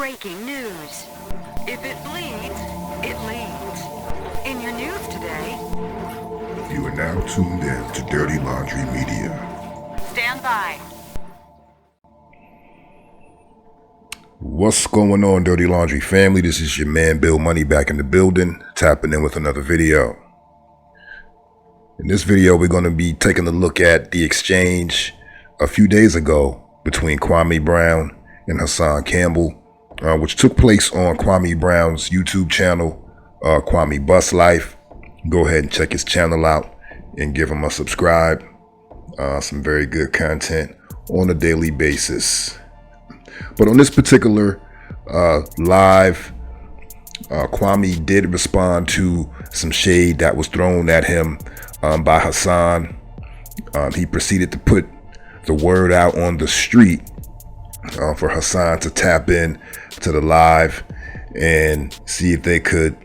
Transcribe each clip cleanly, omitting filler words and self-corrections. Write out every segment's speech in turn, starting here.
Breaking news. If it bleeds, it leads. In your news today. You are now tuned in to Dirty Laundry Media. Stand by. What's going on, Dirty Laundry family? This is your man Bill Money back in the building, tapping in with another video. In this video, we're going to be taking a look at the exchange a few days ago between Kwame Brown and Hassan Campbell, which took place on Kwame Brown's YouTube channel, Kwame Bus Life. Go ahead and check his channel out and give him a subscribe. Some very good content on a daily basis. But on this particular live, Kwame did respond to some shade that was thrown at him by Hassan. He proceeded to put the word out on the street for Hassan to tap in to the live and see if they could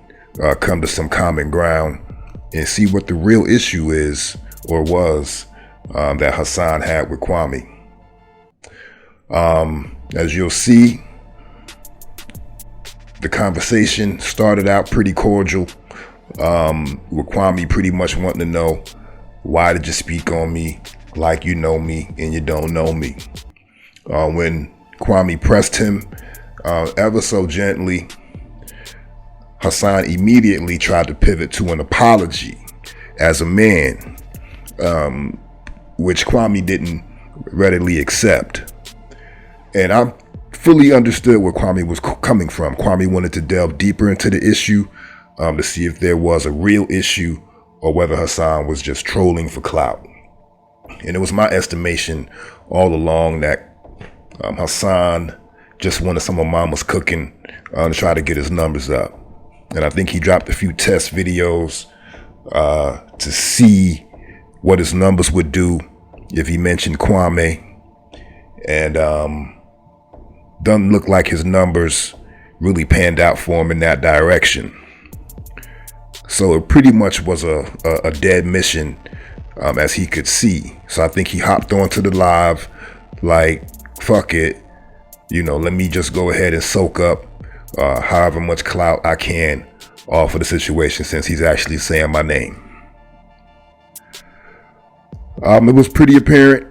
come to some common ground and see what the real issue is or was that Hassan had with Kwame. As you'll see, the conversation started out pretty cordial, with Kwame pretty much wanting to know, why did you speak on me like you know me and you don't know me? When Kwame pressed him ever so gently, Hassan immediately tried to pivot to an apology as a man, which Kwame didn't readily accept. And I fully understood where Kwame was coming from. Kwame wanted to delve deeper into the issue to see if there was a real issue or whether Hassan was just trolling for clout. And it was my estimation all along that Hassan just wanted some of Mama's cooking to try to get his numbers up. And I think he dropped a few test videos to see what his numbers would do if he mentioned Kwame. And doesn't look like his numbers really panned out for him in that direction. So it pretty much was a dead mission, as he could see. So I think he hopped onto the live like, fuck it, let me just go ahead and soak up however much clout I can off of the situation, since he's actually saying my name. It was pretty apparent,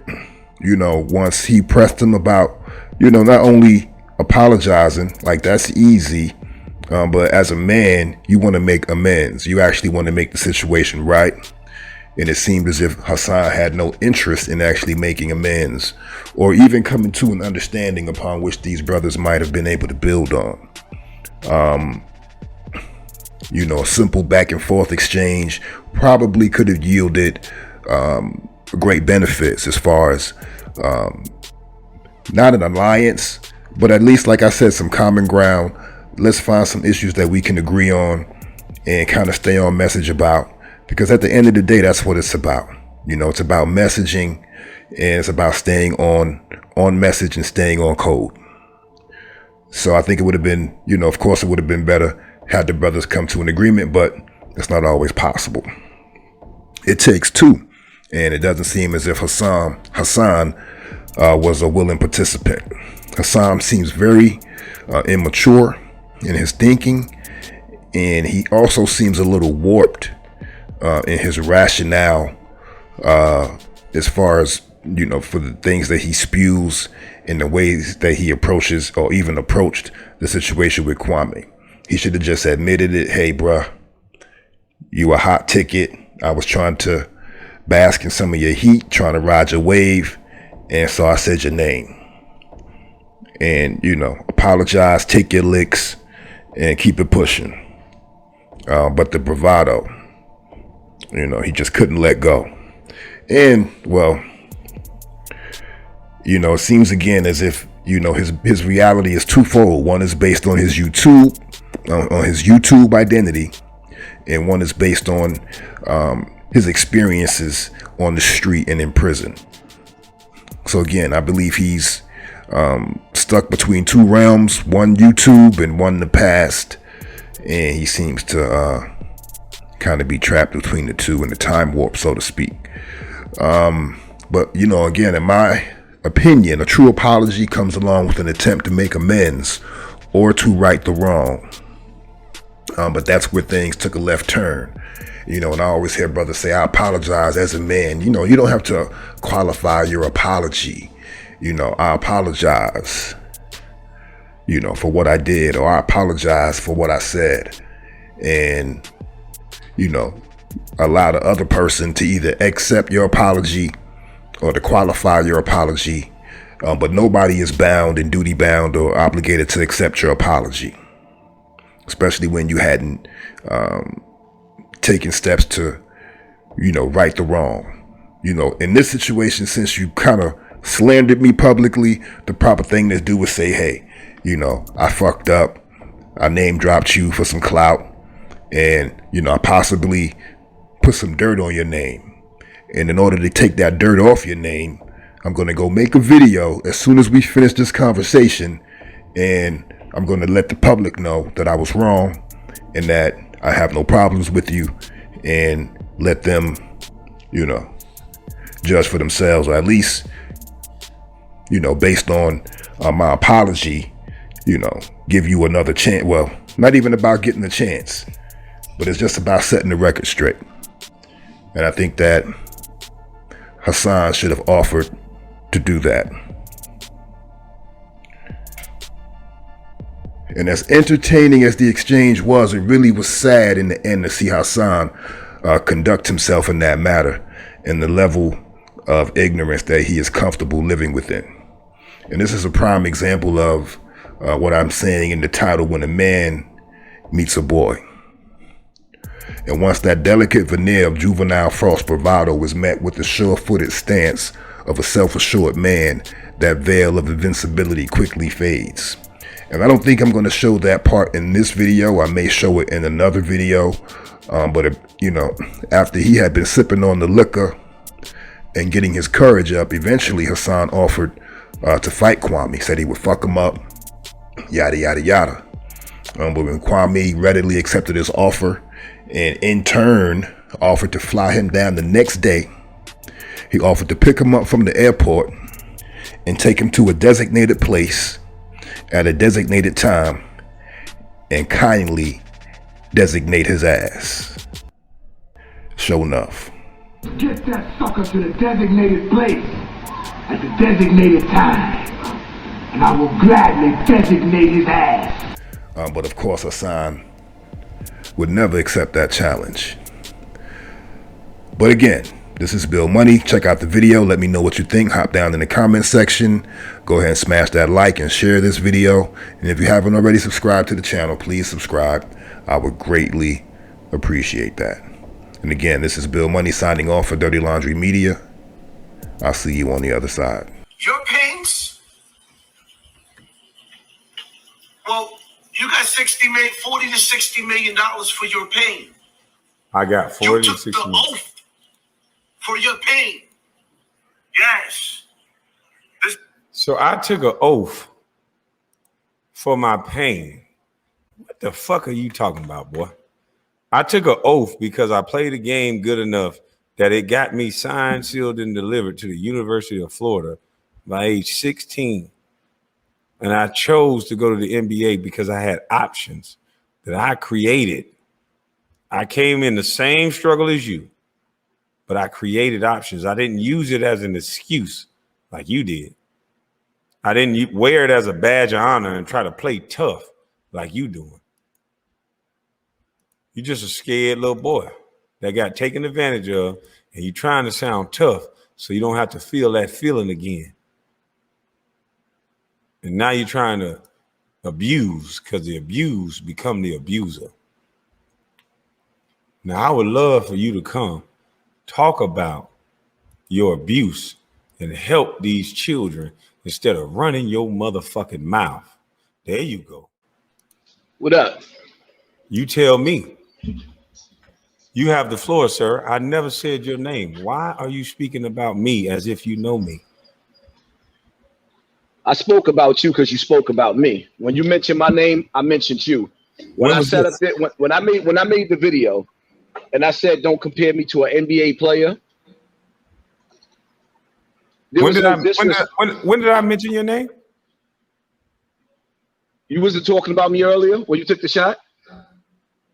once he pressed him about, not only apologizing, like that's easy, but as a man, you want to make amends. You actually want to make the situation right. And it seemed as if Hassan had no interest in actually making amends or even coming to an understanding upon which these brothers might have been able to build on. A simple back and forth exchange probably could have yielded great benefits as far as not an alliance, but at least, like I said, some common ground. Let's find some issues that we can agree on and kind of stay on message about, because at the end of the day, that's what it's about. It's about messaging, and it's about staying on message and staying on code. So I think it would have been, of course it would have been better had the brothers come to an agreement, but it's not always possible. It takes two, and it doesn't seem as if Hassan was a willing participant. Hassan seems very immature in his thinking, and he also seems a little warped in his rationale as far as, for the things that he spews and the ways that he approaches or even approached the situation with Kwame. He should have just admitted it. Hey, bruh, you a hot ticket. I was trying to bask in some of your heat, trying to ride your wave, and so I said your name. And, apologize, take your licks, and keep it pushing. But the bravado, he just couldn't let go. And, well, it seems again as if, his reality is twofold. One is based on his YouTube, identity, and one is based on his experiences on the street and in prison. So again, I believe he's stuck between two realms, one YouTube and one the past, and he seems to kind of be trapped between the two in the time warp, so to speak. But again, in my opinion, a true apology comes along with an attempt to make amends or to right the wrong. But that's where things took a left turn. You know, and I always hear brothers say, I apologize as a man. You know, you don't have to qualify your apology. You know, I apologize, you know, for what I did, or I apologize for what I said. And, you know, allow the other person to either accept your apology or to qualify your apology. But nobody is bound and duty bound or obligated to accept your apology, especially when you hadn't taken steps to, you know, right the wrong. You know, in this situation, since you kind of slandered me publicly, the proper thing to do is say, hey, you know, I fucked up. I name dropped you for some clout. And, you know, I possibly put some dirt on your name. And in order to take that dirt off your name, I'm going to go make a video as soon as we finish this conversation. And I'm going to let the public know that I was wrong and that I have no problems with you, and let them, you know, judge for themselves, or at least, you know, based on my apology, you know, give you another chance. Well, not even about getting a chance, but it's just about setting the record straight. And I think that Hassan should have offered to do that. And as entertaining as the exchange was, it really was sad in the end to see Hassan conduct himself in that matter, and the level of ignorance that he is comfortable living within. And this is a prime example of what I'm saying in the title, When a Man Meets a Boy. And once that delicate veneer of juvenile false bravado is met with the sure-footed stance of a self-assured man, that veil of invincibility quickly fades. And I don't think I'm going to show that part in this video. I may show it in another video. But, you know, after he had been sipping on the liquor and getting his courage up, eventually Hassan offered to fight Kwame. He said he would fuck him up, yada, yada, yada. But when Kwame readily accepted his offer and in turn offered to fly him down the next day, he offered to pick him up from the airport and take him to a designated place at a designated time and kindly designate his ass. Sure enough. Get that sucker to the designated place at the designated time, and I will gladly designate his ass. But of course, Hassan would never accept that challenge. But again, this is Bill Money. Check out the video. Let me know what you think. Hop down in the comment section. Go ahead and smash that like and share this video. And if you haven't already subscribed to the channel, please subscribe. I would greatly appreciate that. And again, this is Bill Money signing off for Dirty Laundry Media. I'll see you on the other side. Your pains? Well, you got 40 to 60 million dollars for your pain. I got 40 to 60 million. You took the oath for your pain. Yes. So I took an oath for my pain. What the fuck are you talking about, boy? I took an oath because I played the game good enough that it got me signed, sealed, and delivered to the University of Florida by age 16. And I chose to go to the NBA because I had options that I created. I came in the same struggle as you, but I created options. I didn't use it as an excuse like you did. I didn't wear it as a badge of honor and try to play tough like you doing. You're just a scared little boy that got taken advantage of, and you're trying to sound tough so you don't have to feel that feeling again. And now you're trying to abuse because the abused become the abuser. Now, I would love for you to come talk about your abuse and help these children instead of running your motherfucking mouth. There you go. What up? You tell me. You have the floor, sir. I never said your name. Why are you speaking about me as if you know me? I spoke about you because you spoke about me. When you mentioned my name, I mentioned you. When I set up when I made the video, and I said, "Don't compare me to an NBA player." When did I mention your name? You wasn't talking about me earlier when you took the shot?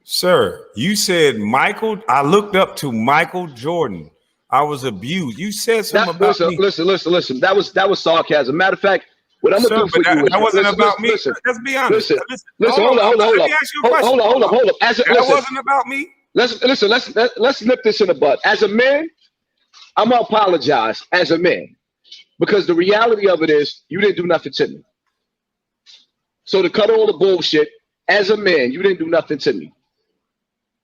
Sir, you said Michael. I looked up to Michael Jordan. I was abused. You said something about me. Listen. That was sarcasm. Matter of fact, what I'm gonna do for you is that wasn't about me. Let's be honest. Listen. Hold up. Let me ask you a question. Hold up. That wasn't about me. Let's nip this in the bud. As a man, I'm gonna apologize as a man because the reality of it is you didn't do nothing to me. So to cut all the bullshit, as a man, you didn't do nothing to me.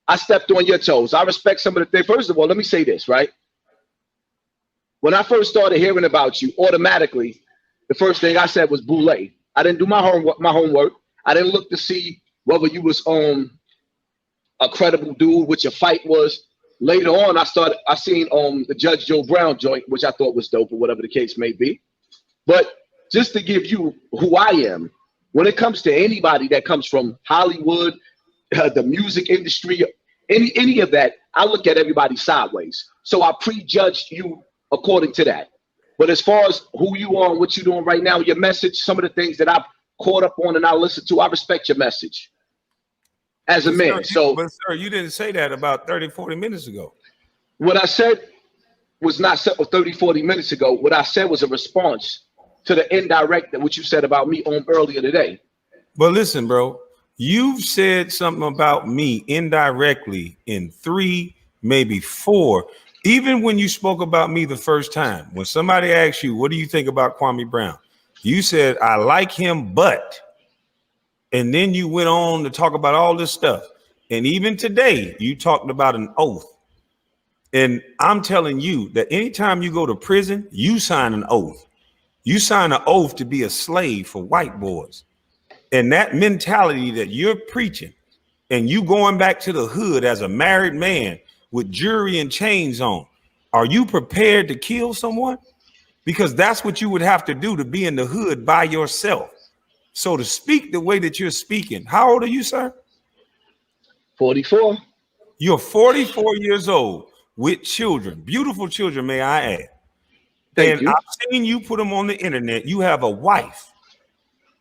I stepped on your toes. I respect some of the things. First of all, let me say this, right? When I first started hearing about you, automatically, the first thing I said was boule. I didn't do my homework. I didn't look to see whether you was a credible dude, which your fight was. Later on, I seen the Judge Joe Brown joint, which I thought was dope or whatever the case may be. But just to give you who I am, when it comes to anybody that comes from Hollywood, the music industry, any of that, I look at everybody sideways. So I prejudged you according to that. But as far as who you are and what you're doing right now, your message, some of the things that I've caught up on and I listen to, I respect your message as a man. But sir, you didn't say that about 30, 40 minutes ago. What I said was not said 30, 40 minutes ago. What I said was a response to the indirect that what you said about me on earlier today. But listen, bro, you've said something about me indirectly in 3, maybe 4. Even when you spoke about me the first time, when somebody asked you, what do you think about Kwame Brown? You said, I like him, but, and then you went on to talk about all this stuff. And even today, you talked about an oath. And I'm telling you that anytime you go to prison, you sign an oath. You sign an oath to be a slave for white boys. And that mentality that you're preaching and you going back to the hood as a married man with jewelry and chains on, are you prepared to kill someone? Because that's what you would have to do to be in the hood by yourself. So to speak the way that you're speaking, how old are you, sir? 44. You're 44 years old with children, beautiful children, may I add. Thank you. I've seen you put them on the internet. You have a wife.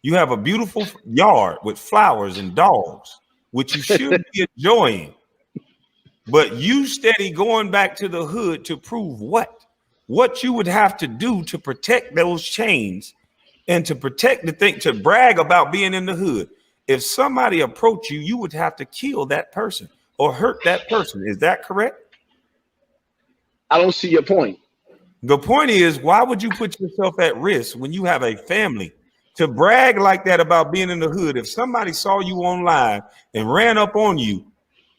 You have a beautiful yard with flowers and dogs, which you should be enjoying. But you steady going back to the hood to prove what? What you would have to do to protect those chains and to protect the thing, to brag about being in the hood. If somebody approached you, you would have to kill that person or hurt that person. Is that correct? I don't see your point. The point is, why would you put yourself at risk when you have a family to brag like that about being in the hood? If somebody saw you on live and ran up on you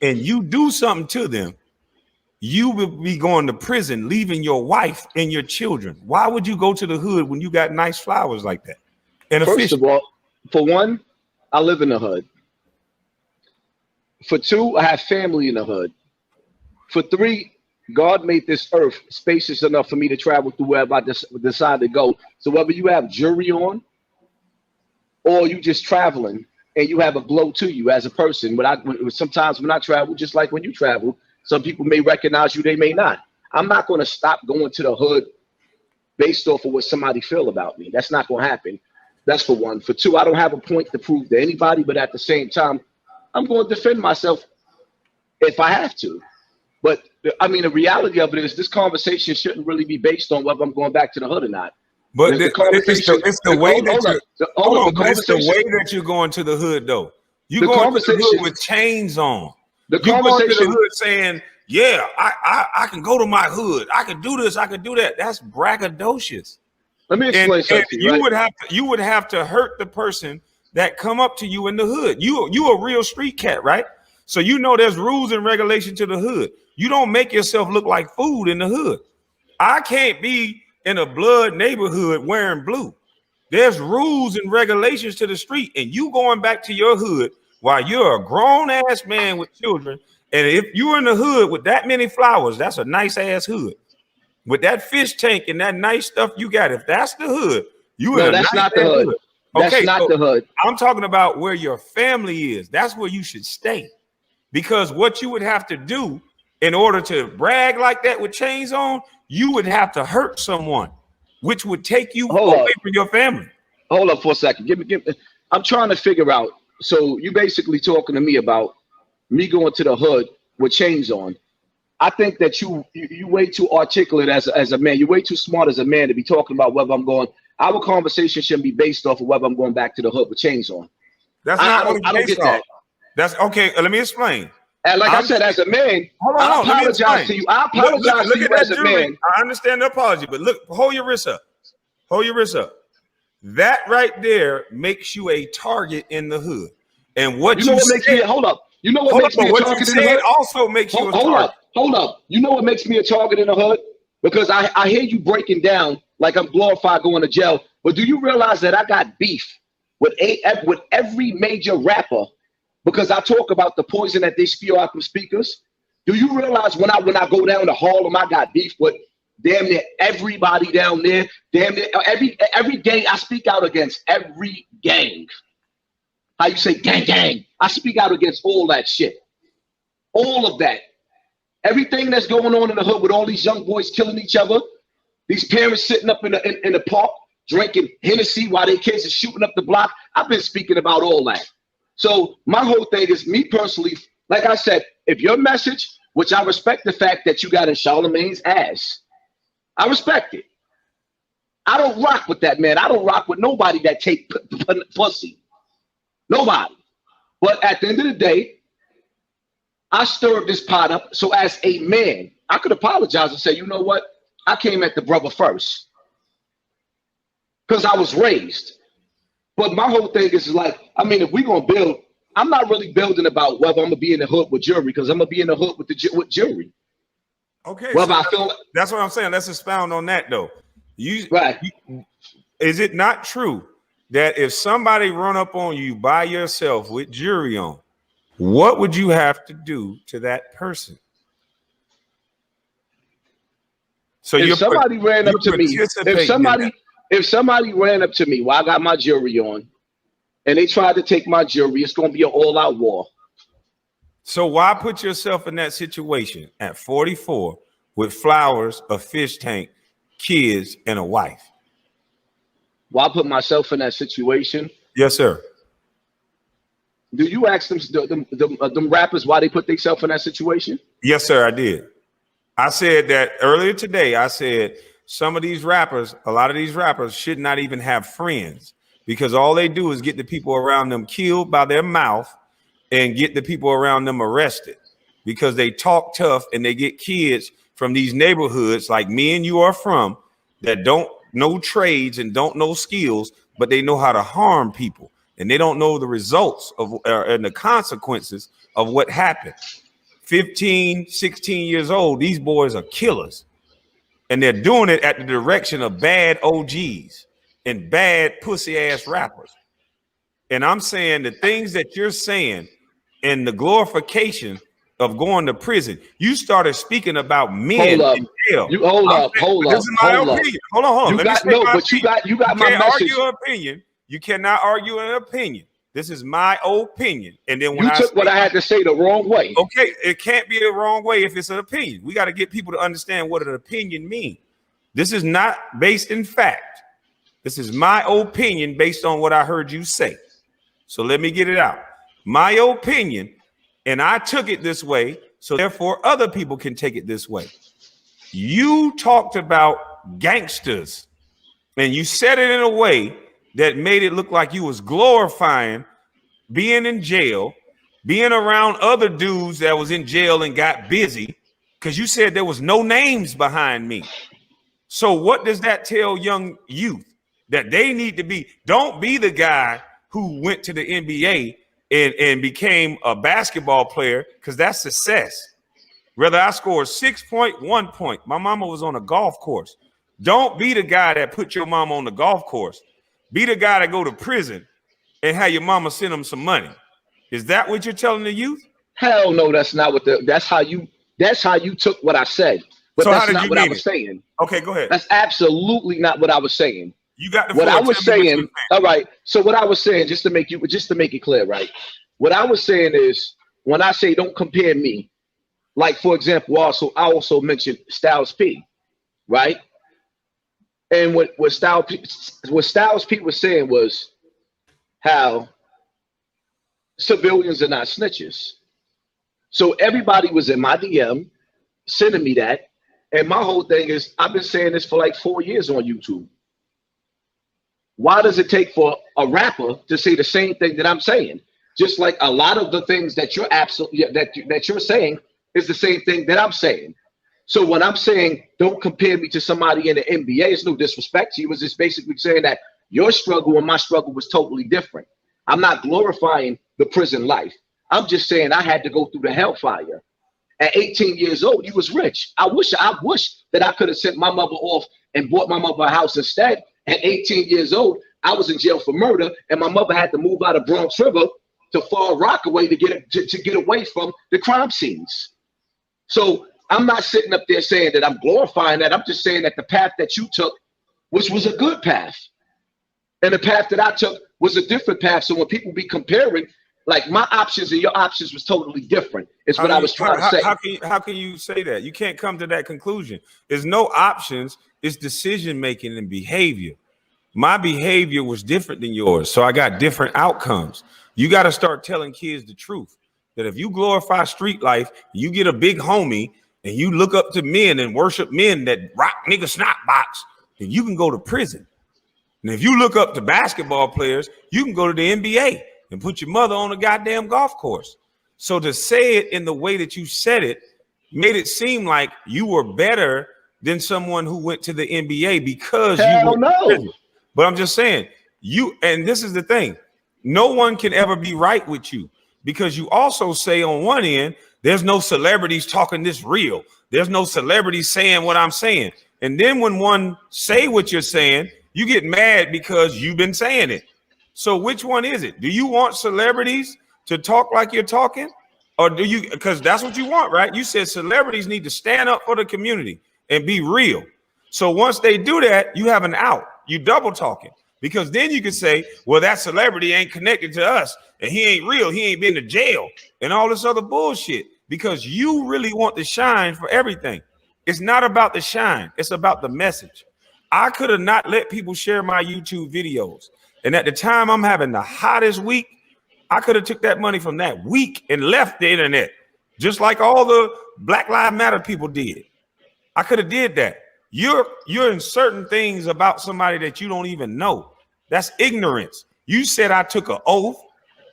and you do something to them, you will be going to prison, leaving your wife and your children. Why would you go to the hood when you got nice flowers like that? And first of all, for one, I live in the hood. For 2, I have family in the hood. For 3, God made this earth spacious enough for me to travel through wherever I decide to go. So whether you have jewelry on or you just traveling and you have a glow to you as a person, sometimes when I travel, just like when you travel, some people may recognize you, they may not. I'm not going to stop going to the hood based off of what somebody feel about me. That's not going to happen. That's for 1. For 2, I don't have a point to prove to anybody, but at the same time, I'm going to defend myself if I have to. But I mean, the reality of it is this conversation shouldn't really be based on whether I'm going back to the hood or not. But it's the way that you're going to the hood, though. You going to the hood with chains on. You going to the hood saying, yeah, I can go to my hood. I can do this. I can do that. That's braggadocious. Let me explain something. You would have to hurt the person that come up to you in the hood. You a real street cat, right? So you know there's rules and regulations to the hood. You don't make yourself look like food in the hood. I can't be in a blood neighborhood wearing blue. There's rules and regulations to the street, and you going back to your hood while you're a grown ass man with children. And if you're in the hood with that many flowers, that's a nice ass hood. With that fish tank and that nice stuff you got, if that's the hood, that's not the hood. That's not the hood. I'm talking about where your family is. That's where you should stay. Because what you would have to do in order to brag like that with chains on, you would have to hurt someone, which would take you away from your family. Hold up for a second. I'm trying to figure out. So you basically talking to me about me going to the hood with chains on. I think that you way too articulate as a man. You're way too smart as a man to be talking about whether I'm going. Our conversation shouldn't be based off of whether I'm going back to the hood with chains on. That's not I don't get that. That's okay. Let me explain. And like I said, as a man, I apologize to you. I apologize to you as a man. I understand the apology, but look, hold your wrist up. Hold your wrist up. That right there makes you a target in the hood. And what you makes me hold up. You know what makes me a target in the hood? Also makes you a target. Hold up. You know what makes me a target in the hood? Because I hear you breaking down like I'm glorified going to jail. But do you realize that I got beef with every major rapper because I talk about the poison that they spew out from speakers? Do you realize when I go down to Harlem, I got beef with damn near everybody down there? Damn near every gang I speak out against, every gang. How you say gang? I speak out against all that shit. All of that. Everything that's going on in the hood with all these young boys killing each other, these parents sitting up in the park drinking Hennessy while their kids are shooting up the block. I've been speaking about all that. So my whole thing is, me personally, like I said, if your message, which I respect the fact that you got in Charlemagne's ass, I respect it. I don't rock with that, man. I don't rock with nobody that take pussy. Nobody. But at the end of the day, I stirred this pot up. So as a man, I could apologize and say, you know what? I came at the brother first because I was raised. But my whole thing is like, I mean, if we're going to build, I'm not really building about whether I'm going to be in the hood with jury, because I'm going to be in the hood with jury. Okay. Well, so that's what I'm saying. Let's expound on that, though. Right. Is it not true that if somebody run up on you by yourself with jury on, what would you have to do to that person? So if somebody ran up to me, if somebody ran up to me while I got my jury on and they tried to take my jury, it's going to be an all-out war. So why put yourself in that situation at 44 with flowers, a fish tank, kids, and a wife? Why put myself in that situation? Yes, sir. Do you ask them rappers why they put themselves in that situation? Yes, sir, I did. I said that earlier today. I said some of these rappers, a lot of these rappers should not even have friends, because all they do is get the people around them killed by their mouth and get the people around them arrested, because they talk tough and they get kids from these neighborhoods like me and you are from, that don't know trades and don't know skills, but they know how to harm people. And they don't know the results of and the consequences of what happened. 15, 16 years old, these boys are killers. And they're doing it at the direction of bad OGs and bad pussy ass rappers. And I'm saying the things that you're saying and the glorification of going to prison, you started speaking about men in jail. Hold up. This is my opinion. Hold on. You got my message. Argue an opinion. You cannot argue an opinion. This is my opinion. And then when you took what I had to say the wrong way. Okay, it can't be the wrong way if it's an opinion. We got to get people to understand what an opinion means. This is not based in fact. This is my opinion based on what I heard you say. So let me get it out. My opinion, and I took it this way, so therefore other people can take it this way. You talked about gangsters, and you said it in a way that made it look like you was glorifying being in jail, being around other dudes that was in jail and got busy, because you said there was no names behind me. So what does that tell young youth? That they need to be, don't be the guy who went to the NBA and became a basketball player, because that's success. Whether I scored 6 point, 1 point, my mama was on a golf course. Don't be the guy that put your mama on the golf course. Be the guy that go to prison and have your mama send them some money. Is that what you're telling the youth? Hell no, that's not what that's how you took what I said. But so that's not what I was saying. Okay, go ahead. That's absolutely not what I was saying. You got the what I was saying. All right. So what I was saying, just to make it clear, right? What I was saying is, when I say don't compare me, like for example, I also mentioned Styles P, right? And what Styles P was saying was, how civilians are not snitches. So everybody was in my DM sending me that. And my whole thing is, I've been saying this for like 4 years on YouTube. Why does it take for a rapper to say the same thing that I'm saying? Just like a lot of the things that you're that you're saying is the same thing that I'm saying. So when I'm saying don't compare me to somebody in the NBA, it's no disrespect to you. It's just basically saying that your struggle and my struggle was totally different. I'm not glorifying the prison life. I'm just saying I had to go through the hellfire. At 18 years old, you was rich. I wish that I could have sent my mother off and bought my mother a house instead. At 18 years old, I was in jail for murder, and my mother had to move out of Bronx River to Far Rockaway to get away from the crime scenes. So I'm not sitting up there saying that I'm glorifying that. I'm just saying that the path that you took, which was a good path, and the path that I took was a different path. So when people be comparing, like my options and your options was totally different. It's what I was trying to say. How can you say that? You can't come to that conclusion. There's no options. It's decision making and behavior. My behavior was different than yours, so I got different outcomes. You got to start telling kids the truth. That if you glorify street life, you get a big homie, and you look up to men and worship men that rock nigga snot box, then you can go to prison. And if you look up to basketball players, you can go to the NBA and put your mother on a goddamn golf course. So to say it in the way that you said it made it seem like you were better than someone who went to the NBA because you were in prison. But I'm just saying, and this is the thing, no one can ever be right with you, because you also say on one end, there's no celebrities talking this real. There's no celebrities saying what I'm saying. And then when one say what you're saying, you get mad because you've been saying it. So which one is it? Do you want celebrities to talk like you're talking? Or do you, because that's what you want, right? You said celebrities need to stand up for the community and be real. So once they do that, you have an out. You double talking, because then you can say, well, that celebrity ain't connected to us and he ain't real. He ain't been to jail and all this other bullshit, because you really want the shine for everything. It's not about the shine. It's about the message. I could have not let people share my YouTube videos. And at the time I'm having the hottest week, I could have took that money from that week and left the internet, just like all the Black Lives Matter people did. I could have did that. You're in certain things about somebody that you don't even know. That's ignorance. You said I took an oath.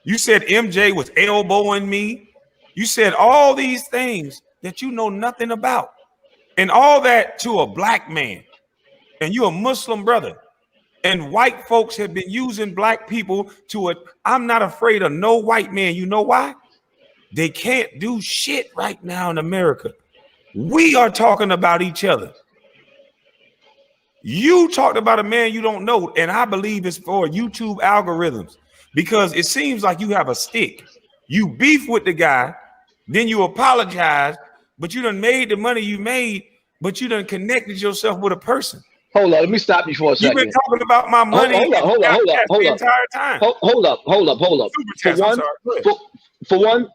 You said MJ was elbowing me. You said all these things that you know nothing about, and all that to a black man, and you're a Muslim brother. And white folks have been using black people I'm not afraid of no white man. You know why? They can't do shit right now in America. We are talking about each other. You talked about a man you don't know, and I believe it's for YouTube algorithms, because it seems like you have a stick. You beef with the guy, then you apologize, but you done made the money you made, but you done connected yourself with a person. Hold on, let me stop you for a second. You've been talking about my money hold up. The entire time. Hold up. For one,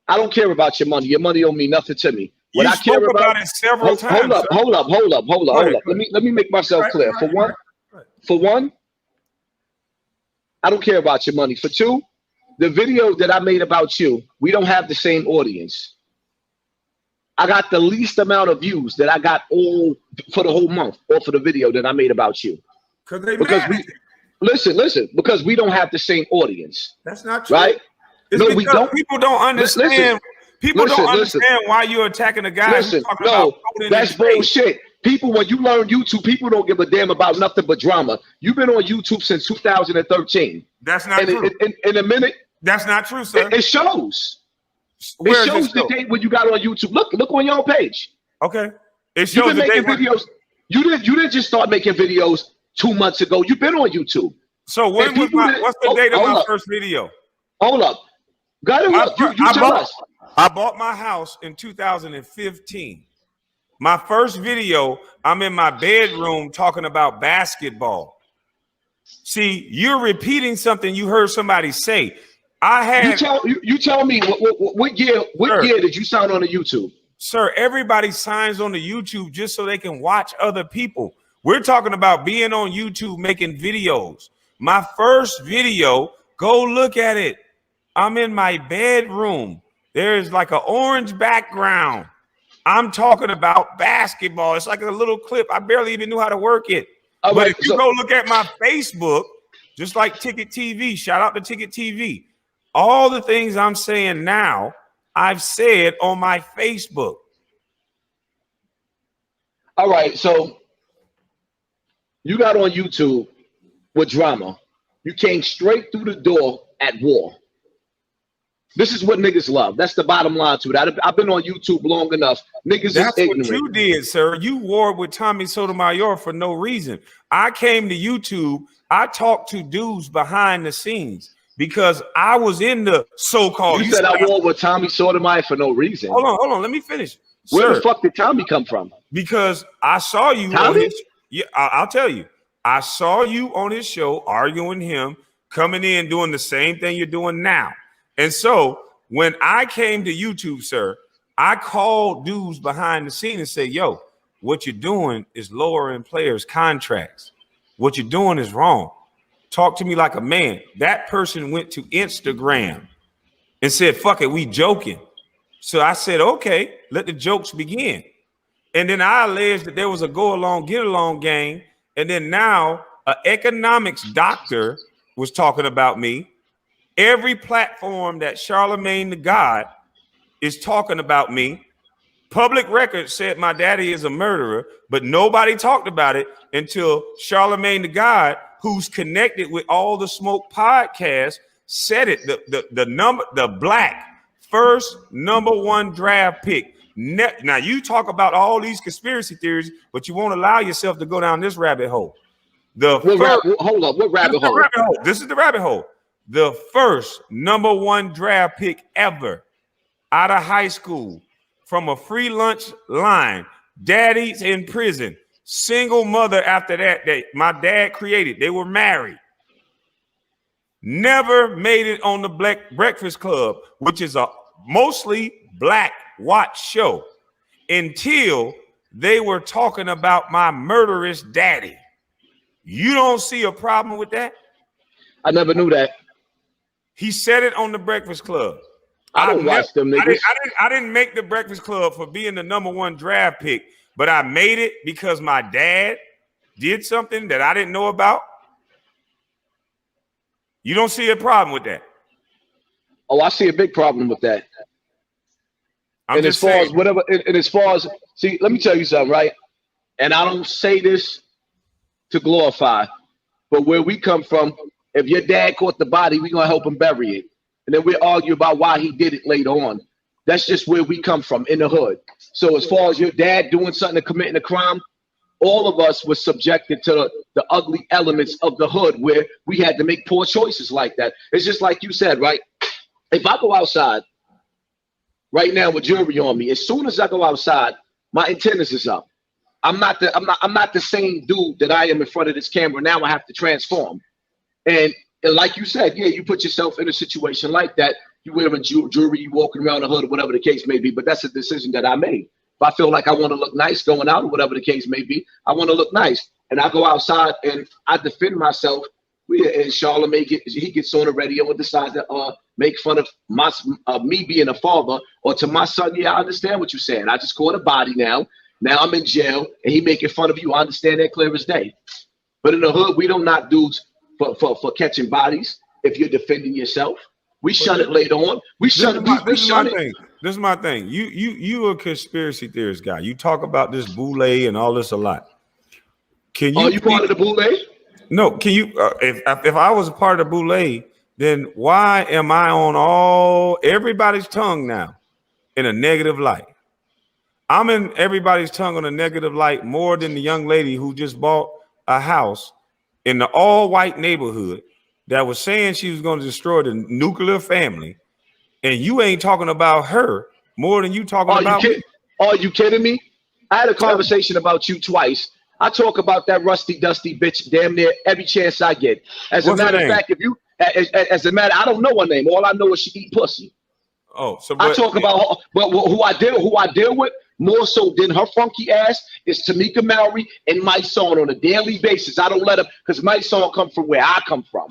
I don't care about your money. Your money don't mean nothing to me. What I care about it several times. Hold up. Let me make myself clear. For one, I don't care about your money. For two, the video that I made about you, we don't have the same audience. I got the least amount of views that I got all for the whole month, or for the video that I made about you. Because we don't have the same audience. That's not true. Right? It's no, we don't. People don't understand. People don't understand why you're attacking a guy. That's bullshit. People, when you learn YouTube, people don't give a damn about nothing but drama. You've been on YouTube since 2013. That's not true. In a minute. That's not true, sir. It shows. It shows the date when you got on YouTube. Look on your page. Okay. It shows the date videos. You didn't just start making videos 2 months ago. You've been on YouTube. So what's the date of my first video? Hold up. Gotta look. I bought my house in 2015. My first video, I'm in my bedroom talking about basketball. See, you're repeating something you heard somebody say. You tell me what year did you sign on to YouTube? Sir, everybody signs on to YouTube just so they can watch other people. We're talking about being on YouTube making videos. My first video, go look at it. I'm in my bedroom. There's like an orange background. I'm talking about basketball. It's like a little clip. I barely even knew how to work it. All but right, if you go look at my Facebook, just like Ticket TV, shout out to Ticket TV. All the things I'm saying now, I've said on my Facebook. All right, so you got on YouTube with drama. You came straight through the door at war. This is what niggas love. That's the bottom line to it. I've been on YouTube long enough. Niggas That's is what ignorant. you did, sir. You warred with Tommy Sotomayor for no reason. I came to YouTube. I talked to dudes behind the scenes because I was in the so-called. You said I warred with Tommy Sotomayor for no reason. Hold on. Let me finish. Where Sir, the fuck did Tommy come from? Because I saw you on his. Yeah, I'll tell you. I saw you on his show arguing him, coming in doing the same thing you're doing now. And so when I came to YouTube, sir, I called dudes behind the scene and said, yo, what you're doing is lowering players' contracts. What you're doing is wrong. Talk to me like a man. That person went to Instagram and said, fuck it, we joking. So I said, okay, let the jokes begin. And then I alleged that there was a go along, get along game. And then now an economics doctor was talking about me. Every platform that Charlemagne the God is talking about me. Public record said my daddy is a murderer, but nobody talked about it until Charlemagne the God, who's connected with all the smoke podcasts, said it. The black first #1 draft pick. Now you talk about all these conspiracy theories, but you won't allow yourself to go down this rabbit hole. Hold up, what rabbit hole? This is the rabbit hole. The first #1 draft pick ever out of high school from a free lunch line. Daddy's in prison. Single mother after that my dad created. They were married. Never made it on the Black Breakfast Club, which is a mostly black watch show, until they were talking about my murderous daddy. You don't see a problem with that? I never knew that. He said it on the Breakfast Club. I don't watch them niggas. I didn't make the Breakfast Club for being the #1 draft pick, but I made it because my dad did something that I didn't know about. You don't see a problem with that? Oh, I see a big problem with that. And as far as see, let me tell you something, right? And I don't say this to glorify, but where we come from, if your dad caught the body, we're gonna help him bury it. And then we argue about why he did it later on. That's just where we come from, in the hood. So as far as your dad doing something and committing a crime, all of us were subjected to the ugly elements of the hood where we had to make poor choices like that. It's just like you said, right? If I go outside right now with jewelry on me, as soon as I go outside, my antennas is up. I'm not the same dude that I am in front of this camera. Now I have to transform. And like you said, yeah, you put yourself in a situation like that. You wearing jewelry, you walking around the hood, or whatever the case may be. But that's a decision that I made. If I feel like I want to look nice going out, or whatever the case may be, I want to look nice. And I go outside and I defend myself. And Charlemagne gets on the radio and decides to make fun of me being a father, or to my son. Yeah, I understand what you're saying. I just caught a body now. Now I'm in jail and he making fun of you. I understand that clear as day. But in the hood, we don't knock dudes for catching bodies. If you're defending yourself, we shun it later on. We shun it. This is my thing. You a conspiracy theorist guy. You talk about this boule and all this a lot. Can you? Are you part of the boule? No. Can you? If I was a part of the boule, then why am I on everybody's tongue now in a negative light? I'm in everybody's tongue on a negative light more than the young lady who just bought a house in the all-white neighborhood that was saying she was going to destroy the nuclear family, and you ain't talking about her more than you talking about me. Are you kidding me? I had a conversation about you twice. I talk about that rusty, dusty bitch damn near every chance I get. As a matter of fact, I don't know her name. All I know is she eat pussy. Oh, so I talk about who I deal with. more so than her funky ass is Tamika Mallory and my son on a daily basis. I don't let up because my son come from where I come from.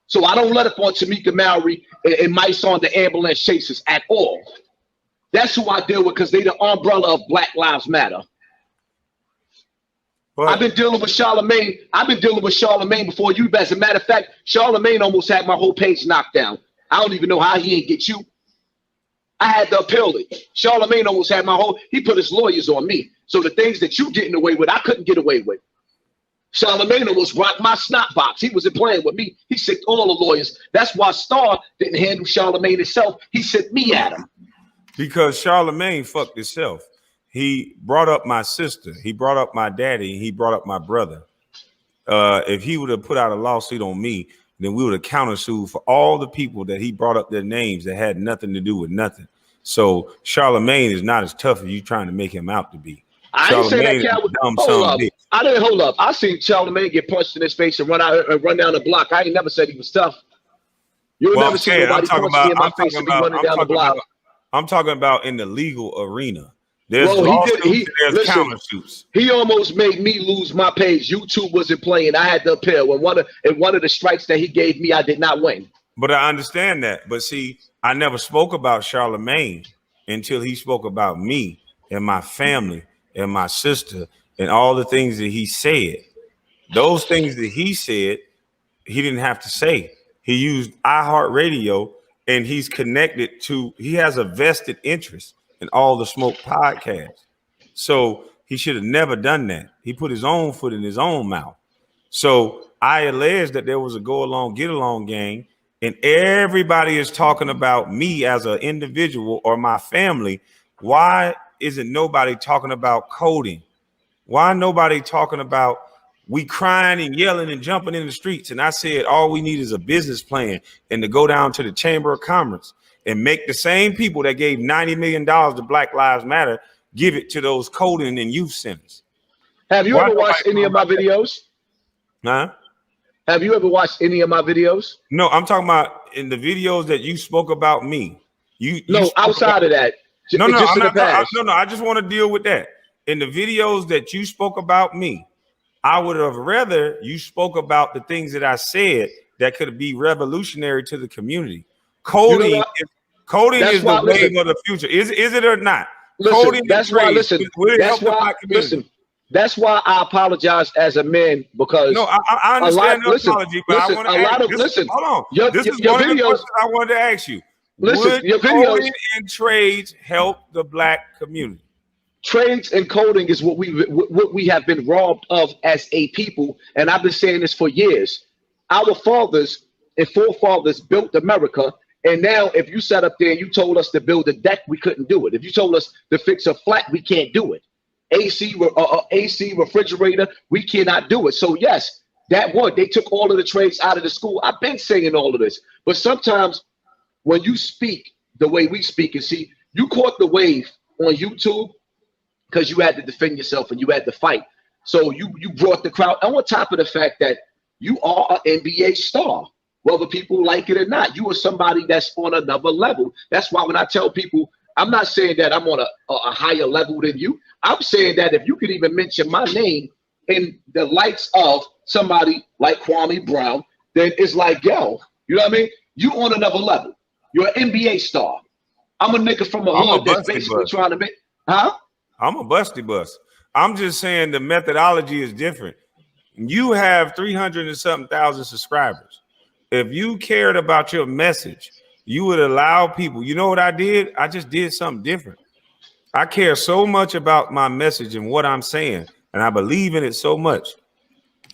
So I don't let up on Tamika Mallory and my son, the ambulance chasers at all. That's who I deal with because they the umbrella of Black Lives Matter. But I've been dealing with Charlemagne. I've been dealing with Charlemagne before you. As a matter of fact, Charlemagne almost had my whole page knocked down. I don't even know how he ain't get you. I had to appeal it. Charlemagne almost had my whole, he put his lawyers on me. So the things that you getting away with, I couldn't get away with. Charlemagne almost rocked my snot box. He wasn't playing with me. He sicked all the lawyers. That's why Star didn't handle Charlemagne himself. He sent me at him. Because Charlemagne fucked himself. He brought up my sister. He brought up my daddy. He brought up my brother. If he would have put out a lawsuit on me, then we would have countersued for all the people that he brought up their names that had nothing to do with nothing. So Charlemagne is not as tough as you trying to make him out to be. I didn't say that. I didn't hold up. I seen Charlemagne get punched in his face and run down the block. I ain't never said he was tough. You'll never see nobody punch me in my face and be running down the block. I'm talking about in the legal arena. There's lawsuits, there's countersuits. He almost made me lose my page. YouTube wasn't playing. I had to appeal. When one of the strikes that he gave me, I did not win. But I understand that. But see, I never spoke about Charlemagne until he spoke about me and my family and my sister and all the things that he said. Those things that he said, he didn't have to say. He used iHeartRadio, and he's connected to, he has a vested interest in all the Smoke podcasts. So he should have never done that. He put his own foot in his own mouth. So I allege that there was a go along, get along gang, and everybody is talking about me as an individual or my family. Why isn't nobody talking about coding? Why nobody talking about we crying and yelling and jumping in the streets? And I said, all we need is a business plan and to go down to the Chamber of Commerce and make the same people that gave $90 million to Black Lives Matter give it to those coding and youth centers. Have you ever watched any of my videos? Huh? Have you ever watched any of my videos? No, I'm talking about in the videos that you spoke about me. You outside of that. No, I just want to deal with that. In the videos that you spoke about me, I would have rather you spoke about the things that I said that could be revolutionary to the community. Coding is the wave of the future. Is it or not? Coding that's why I apologize as a man, because I understand the apology, but I want to hold on. This is one of the questions I wanted to ask you. Would coding and trades help the Black community? Trades and coding is what we have been robbed of as a people, and I've been saying this for years. Our fathers and forefathers built America, and now if you sat up there and you told us to build a deck, we couldn't do it. If you told us to fix a flat, we can't do it. AC refrigerator, we cannot do it. So yes, they took all of the trades out of the school. I've been saying all of this, but sometimes when you speak the way we speak, and see, you caught the wave on YouTube because you had to defend yourself and you had to fight. So you brought the crowd on top of the fact that you are an NBA star, whether people like it or not. You are somebody that's on another level. That's why when I tell people, I'm not saying that I'm on a higher level than you. I'm saying that if you could even mention my name in the lights of somebody like Kwame Brown, then it's like, yo, you know what I mean? You on another level. You're an NBA star. I'm a nigga from a hood that's basically trying to make, huh? I'm a busty bus. I'm just saying the methodology is different. You have 300 and something thousand subscribers. If you cared about your message, you would allow people. You know what I did? I just did something different. I care so much about my message and what I'm saying, and I believe in it so much.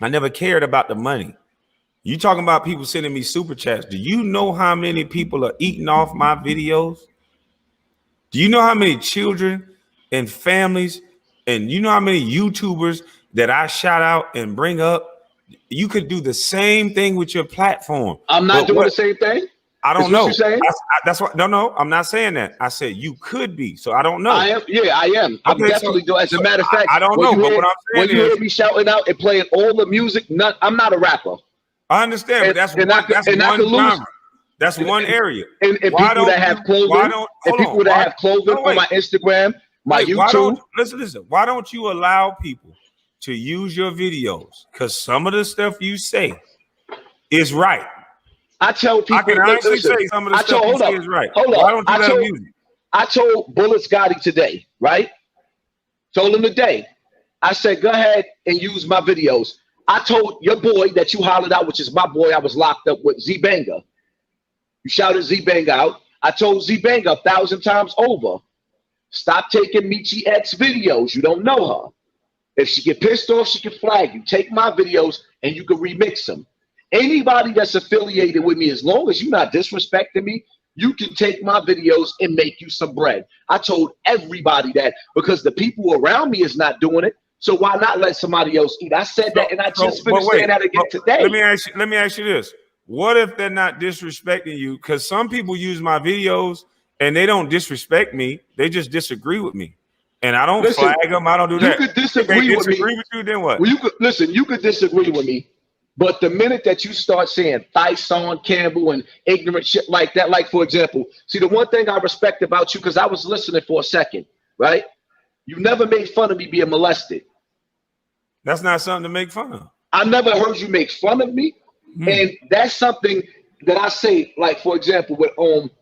I never cared about the money. You talking about people sending me super chats. Do you know how many people are eating off my videos? Do you know how many children and families, and you know how many YouTubers that I shout out and bring up? You could do the same thing with your platform. I'm not doing the same thing. I don't know. That's what. No, I'm not saying that. I said you could be. So I don't know. I am. Yeah, I am. I'm definitely doing. As a matter of fact, I don't know. But what I'm saying when you hear me shouting out and playing all the music, I'm not a rapper. I understand, but that's one genre. That's one area. And people that have clothing, on my Instagram, my YouTube. Listen. Why don't you allow people to use your videos? Because some of the stuff you say is right. I tell people. I can honestly say some of the stuff you say is right. Why don't you let them use it? I told Bullet Scotty today, right? Told him today. I said, go ahead and use my videos. I told your boy that you hollered out, which is my boy. I was locked up with Z Banger. You shouted Z Banger out. I told Z Banger 1,000 times over. Stop taking Michi X videos. You don't know her. If she get pissed off, she can flag you. Take my videos and you can remix them. Anybody that's affiliated with me, as long as you're not disrespecting me, you can take my videos and make you some bread. I told everybody that because the people around me is not doing it. So why not let somebody else eat? I said that, and I just finished saying that again today. Let me ask you this. What if they're not disrespecting you? Because some people use my videos and they don't disrespect me. They just disagree with me. And I don't flag them. I don't do that. You could disagree with me. With you, then what? Well, you could disagree with me. But the minute that you start saying Hassan Campbell and ignorant shit like that, like, for example, see, the one thing I respect about you, because I was listening for a second, right? You never made fun of me being molested. That's not something to make fun of. I never heard you make fun of me. And that's something that I say, like, for example, with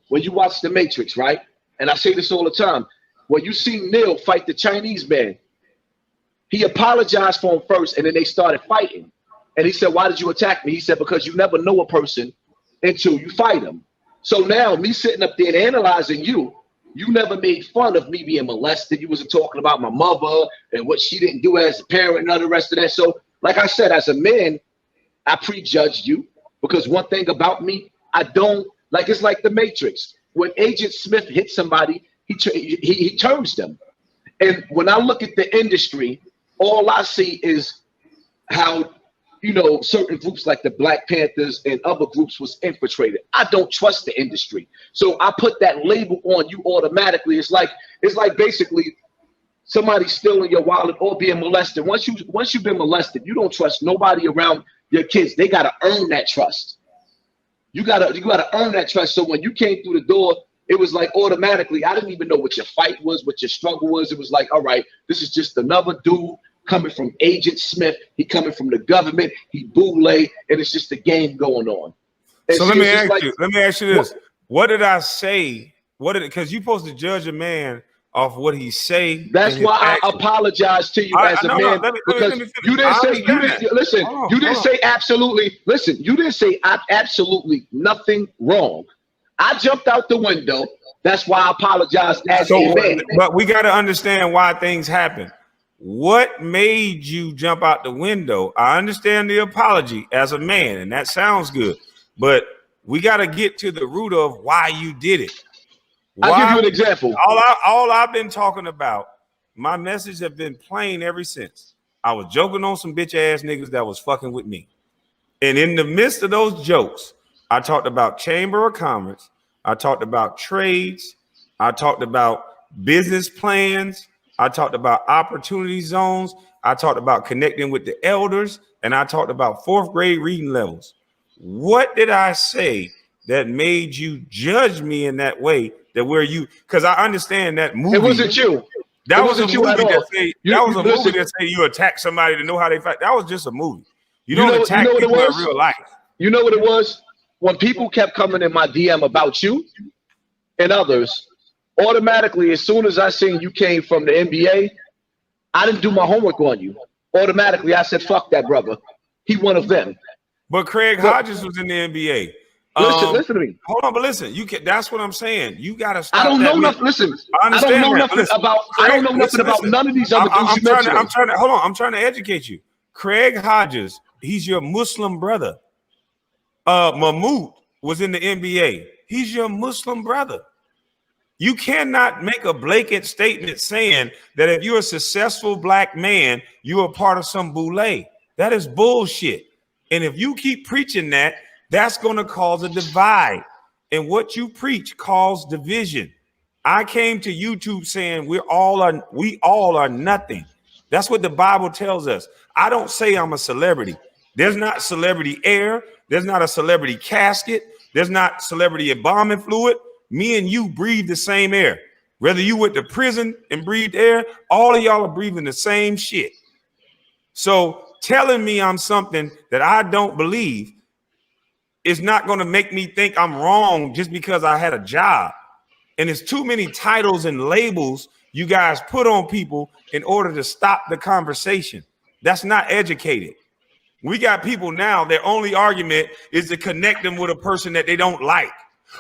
when you watch The Matrix, right? And I say this all the time. When you see Neil fight the Chinese man, he apologized for him first, and then they started fighting. And he said, why did you attack me? He said, because you never know a person until you fight him. So now me sitting up there and analyzing you, you never made fun of me being molested. You wasn't talking about my mother and what she didn't do as a parent and all the rest of that. So like I said, as a man, I prejudged you because one thing about me, I don't, like, it's like The Matrix. When Agent Smith hits somebody, he turns them. And when I look at the industry, all I see is how, you know, certain groups like the Black Panthers and other groups was infiltrated. I don't trust the industry. So I put that label on you automatically. It's like basically somebody stealing your wallet or being molested. Once you've been molested, you don't trust nobody around your kids. They gotta earn that trust. You gotta earn that trust. So when you came through the door, it was like automatically, I didn't even know what your fight was, what your struggle was. It was like, all right, this is just another dude coming from Agent Smith. He coming from the government. He boule, and it's just a game going on. And so let me ask you this. What did I say? Because you're supposed to judge a man off what he say. That's why I apologize to you as a man. Because you didn't say absolutely. Listen, you didn't say absolutely nothing wrong. I jumped out the window. That's why I apologized as a man. But we got to understand why things happen. What made you jump out the window? I understand the apology as a man, and that sounds good. But we got to get to the root of why you did it. I'll give you an example. All I've been talking about, my message have been plain ever since. I was joking on some bitch ass niggas that was fucking with me. And in the midst of those jokes, I talked about Chamber of Commerce. I talked about trades. I talked about business plans. I talked about opportunity zones. I talked about connecting with the elders. And I talked about 4th grade reading levels. What did I say that made you judge me in that way? That where you, because I understand that movie. It wasn't you. That was a movie that say you attack somebody to know how they fight. That was just a movie. You don't attack people in real life. You know what it was? When people kept coming in my DM about you and others, automatically, as soon as I seen you came from the NBA, I didn't do my homework on you. Automatically, I said, fuck that brother. He one of them. But Craig Hodges was in the NBA. Listen to me. Hold on, but listen, that's what I'm saying. You gotta stop. I don't know nothing. Listen, I don't know nothing about none of these other dudes you mentioned. I'm trying to educate you. Craig Hodges, he's your Muslim brother. Mahmoud was in the NBA. He's your Muslim brother. You cannot make a blanket statement saying that if you're a successful black man, you are part of some boule. That is bullshit. And if you keep preaching that, that's going to cause a divide. And what you preach causes division. I came to YouTube saying we all are nothing. That's what the Bible tells us. I don't say I'm a celebrity. There's not celebrity air. There's not a celebrity casket. There's not celebrity embalming fluid. Me and you breathe the same air. Whether you went to prison and breathed air, all of y'all are breathing the same shit. So telling me I'm something that I don't believe is not going to make me think I'm wrong just because I had a job. And it's too many titles and labels you guys put on people in order to stop the conversation. That's not educated. We got people now, their only argument is to connect them with a person that they don't like.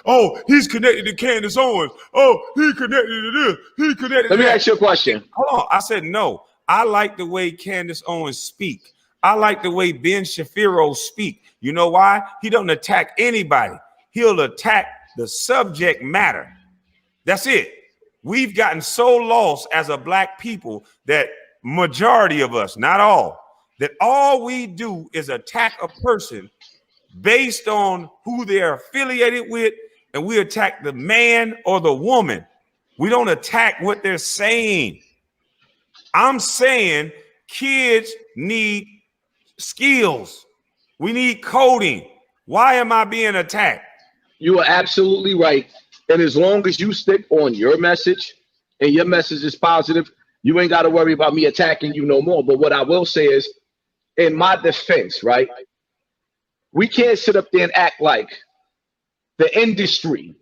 Oh, he's connected to Candace Owens. Oh, he connected to this. He connected to that. Let me ask you a question. Hold on. I said, no, I like the way Candace Owens speak. I like the way Ben Shapiro speak. You know why? He don't attack anybody. He'll attack the subject matter. That's it. We've gotten so lost as a black people that majority of us, not all, that all we do is attack a person based on who they're affiliated with, and we attack the man or the woman. We don't attack what they're saying. I'm saying kids need skills. We need coding. Why am I being attacked? You are absolutely right. And as long as you stick on your message and your message is positive, you ain't got to worry about me attacking you no more. But what I will say is, in my defense, right, we can't sit up there and act like the industry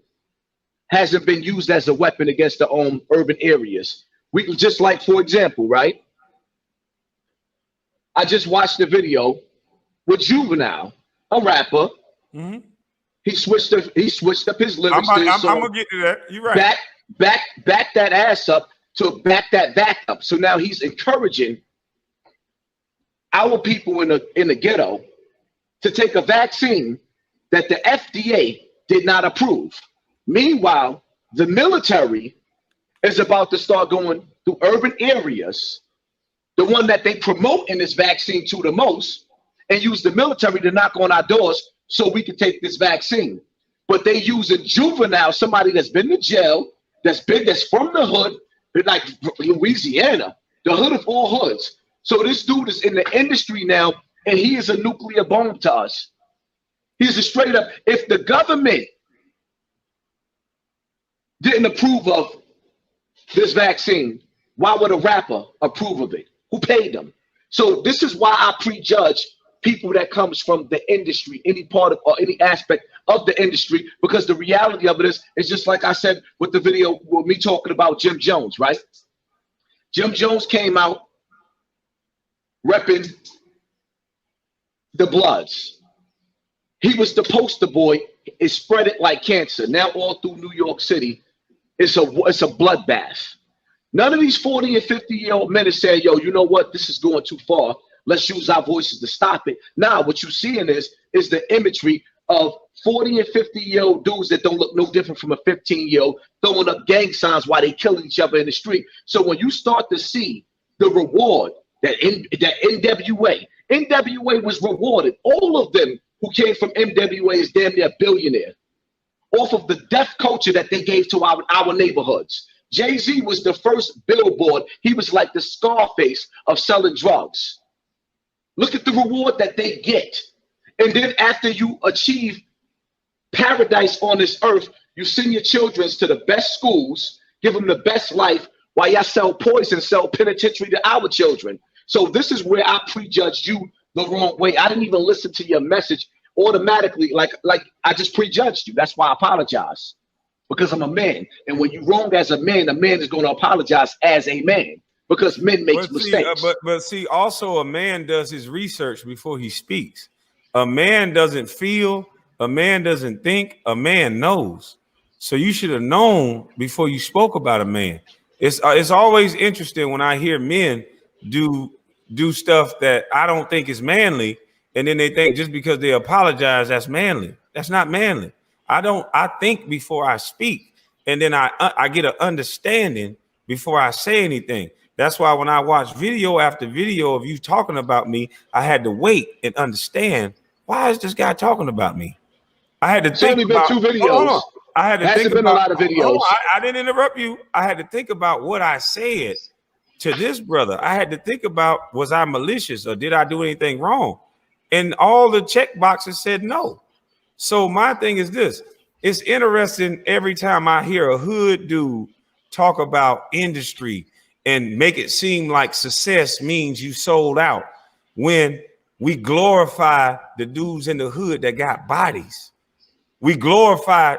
hasn't been used as a weapon against the urban areas. We can just, like, for example, right, I just watched the video with Juvenile, a rapper. Mm-hmm. He switched up his lyrics. I'm gonna get to that. You're right. Back that ass up to back that back up. So now he's encouraging our people in the ghetto to take a vaccine that the FDA did not approve. Meanwhile, the military is about to start going through urban areas, the one that they promote in this vaccine to the most, and use the military to knock on our doors so we can take this vaccine. But they using Juvenile, somebody that's been to jail, that's from the hood, like Louisiana, the hood of all hoods. So this dude is in the industry now, and he is a nuclear bomb to us. He's a straight up, if the government didn't approve of this vaccine, why would a rapper approve of it? Who paid them? So this is why I prejudge people that comes from the industry, any part of or any aspect of the industry, because the reality of it is just like I said with the video with me talking about Jim Jones, right? Jim Jones came out repping the Bloods. He was the poster boy. It spread it like cancer. Now all through New York City, it's a bloodbath. None of these 40 and 50-year-old men are saying, yo, you know what? This is going too far. Let's use our voices to stop it. Now, what you're seeing is the imagery of 40 and 50-year-old dudes that don't look no different from a 15-year-old throwing up gang signs while they killing each other in the street. So when you start to see the reward that NWA was rewarded, all of them who came from NWA is damn near billionaire off of the death culture that they gave to our neighborhoods. Jay-Z was the first billboard. He was like the Scarface of selling drugs. Look at the reward that they get. And then after you achieve paradise on this earth, you send your children to the best schools, give them the best life, while y'all sell poison, sell penitentiary to our children. So this is where I prejudged you the wrong way. I didn't even listen to your message automatically, like I just prejudged you. That's why I apologize, because I'm a man. And when you're wrong as a man is going to apologize as a man, because men make mistakes. But see, also a man does his research before he speaks. A man doesn't feel, a man doesn't think, a man knows. So you should have known before you spoke about a man. It's always interesting when I hear men do stuff that I don't think is manly, and then they think just because they apologize, that's manly. That's not manly. I think before I speak, and then I get an understanding before I say anything. That's why when I watch video after video of you talking about me, I had to wait and understand, why is this guy talking about me? I had to think about 2 videos. Hold on. I had to think about a lot of videos. I didn't interrupt you. I had to think about what I said to this brother. I had to think about, was I malicious or did I do anything wrong? And all the check boxes said no. So my thing is this. It's interesting every time I hear a hood dude talk about industry and make it seem like success means you sold out when we glorify the dudes in the hood that got bodies. You glorify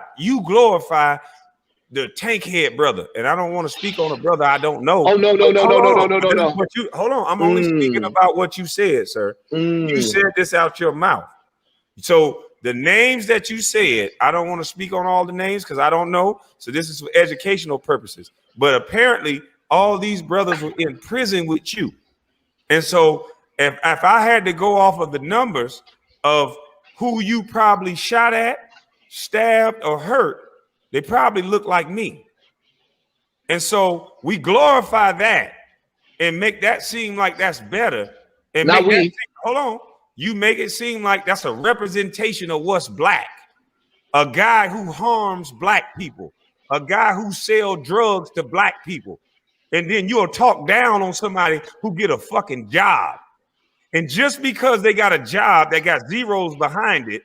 the tank head brother. And I don't want to speak on a brother I don't know. Oh, no. Hold on. I'm only speaking about what you said, sir. You said this out your mouth. So the names that you said, I don't want to speak on all the names because I don't know. So this is for educational purposes. But apparently all these brothers were in prison with you. And so if I had to go off of the numbers of who you probably shot at, stabbed, or hurt, they probably look like me. And so we glorify that and make that seem like that's better. And hold on. You make it seem like that's a representation of what's black. A guy who harms black people, a guy who sells drugs to black people. And then you'll talk down on somebody who get a fucking job. And just because they got a job that got zeros behind it,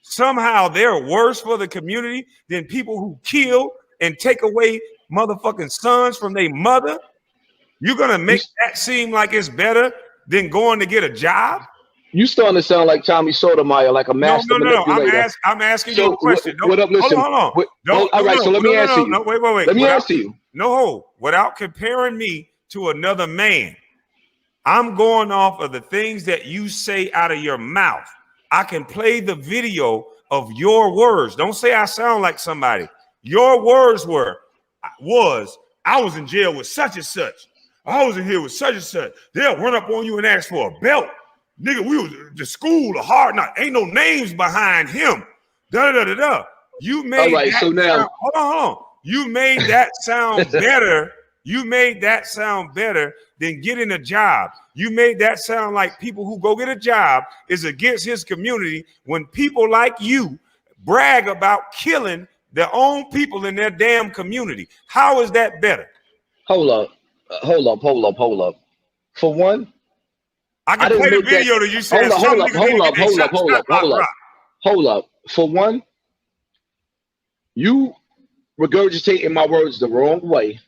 somehow they're worse for the community than people who kill and take away motherfucking sons from their mother. You're going to make that seem like it's better than going to get a job? You starting to sound like Tommy Sotomayor, like a master manipulator. I'm asking you a question. What up? Listen. Hold on. All right, so let me answer you. Wait. Let me answer you. No, without comparing me to another man, I'm going off of the things that you say out of your mouth. I can play the video of your words. Don't say I sound like somebody. Your words was I was in jail with such and such. I was in here with such and such. They'll run up on you and ask for a belt. Nigga, we was the school, a hard knock. Ain't no names behind him. You made that sound, hold on. You made that sound better. You made that sound better than getting a job. You made that sound like people who go get a job is against his community when people like you brag about killing their own people in their damn community. How is that better? Hold up. For one, I can play the video that you said. Hold up. For one, you regurgitating my words the wrong way.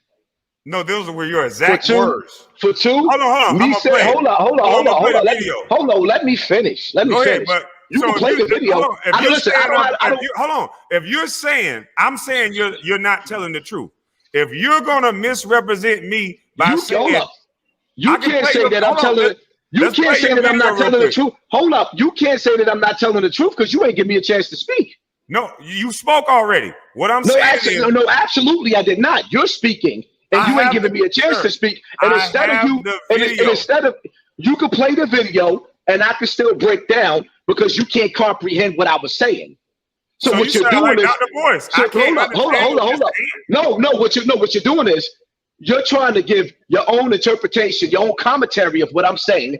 No, those were your exact words. For two, hold on. Hold on. Let me finish. Ahead, but you can play the video. If you're saying, I'm saying you're not telling the truth. If you're gonna misrepresent me by saying, you can't say that I'm telling. You can't say that I'm not telling the truth. Hold up. You can't say that I'm not telling the truth because you ain't give me a chance to speak. No, you spoke already. What I'm saying is, no, absolutely, I did not. You're speaking, and you ain't giving me a chance to speak. And instead of you could play the video, and I could still break down because you can't comprehend what I was saying. So what you're doing is, hold up. No, what you're doing is you're trying to give your own interpretation, your own commentary of what I'm saying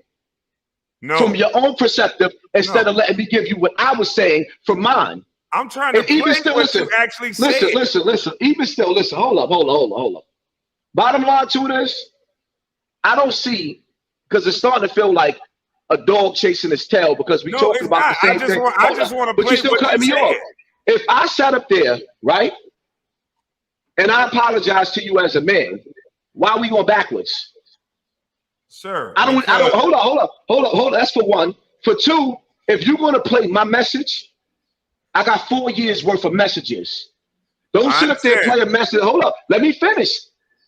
from your own perspective instead of letting me give you what I was saying from mine. I'm trying to play what you actually said. Listen. Even still, listen. Hold up. Bottom line to this, I don't see, because it's starting to feel like a dog chasing his tail because we talking about the same thing. I just want to play. But you're still cutting me off. If I sat up there, right, and I apologize to you as a man, why are we going backwards? Sir, I don't hold up. That's for one. For two, if you're going to play my message, I got 4 years worth of messages. Don't sit up there and play a message. Hold up. Let me finish.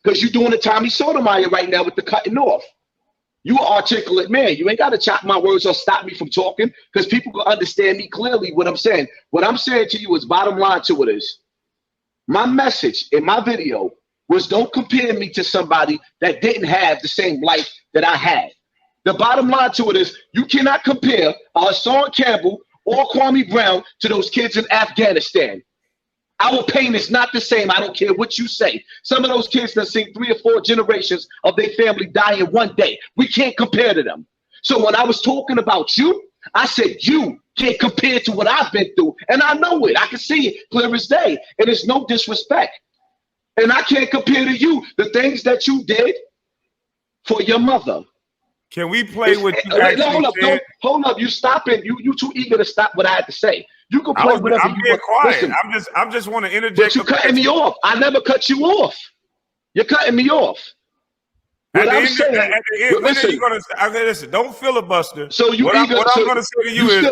Because you're doing the Tommy Sotomayor right now with the cutting off. You an articulate man. You ain't got to chop my words or stop me from talking because people can understand me clearly what I'm saying. What I'm saying to you is bottom line to it is my message in my video was don't compare me to somebody that didn't have the same life that I had. The bottom line to it is you cannot compare Hassan Campbell or Kwame Brown to those kids in Afghanistan. Our pain is not the same. I don't care what you say. Some of those kids that seen 3 or 4 generations of their family die in one day. We can't compare to them. So when I was talking about you, I said you can't compare to what I've been through. And I know it. I can see it clear as day. And it's no disrespect. And I can't compare to you the things that you did for your mother. Can we play what you actually said? Hold up. You stop it. You too eager to stop what I had to say. You can play whatever I'm you being want. quiet. Listen, I'm just want to interject. But you cutting me off. I never cut you off. You're cutting me off. What I'm saying, listen, don't filibuster. So you what eager? I'm going to say to you is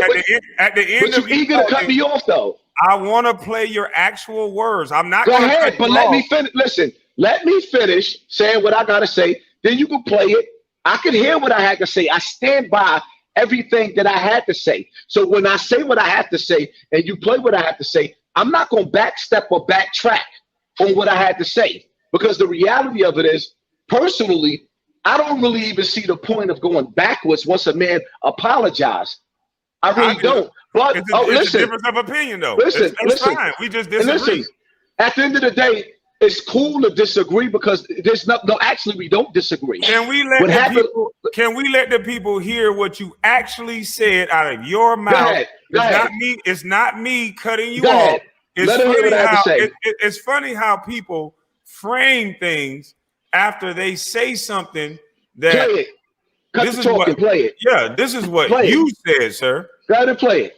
at the end but of you eager to cut me off though. I want to play your actual words. I'm not Go going to ahead, but let me finish. Listen, let me finish saying what I gotta say. Then you can play it. I can hear what I had to say. I stand by everything that I had to say. So when I say what I have to say and you play what I have to say, I'm not going to backstep or backtrack on what I had to say, because the reality of it is, personally, I don't really even see the point of going backwards once a man apologizes. I really don't. But it's listen, a difference of opinion, though. Listen, it's fine. We just disagree. Listen, at the end of the day, it's cool to disagree because there's no. Actually, we don't disagree. Can we let the people hear what you actually said out of your mouth? It's not me cutting you off. It's funny how people frame things after they say something that play it. Cut the talk and play it. Yeah, this is what you said, sir. Go ahead and play it.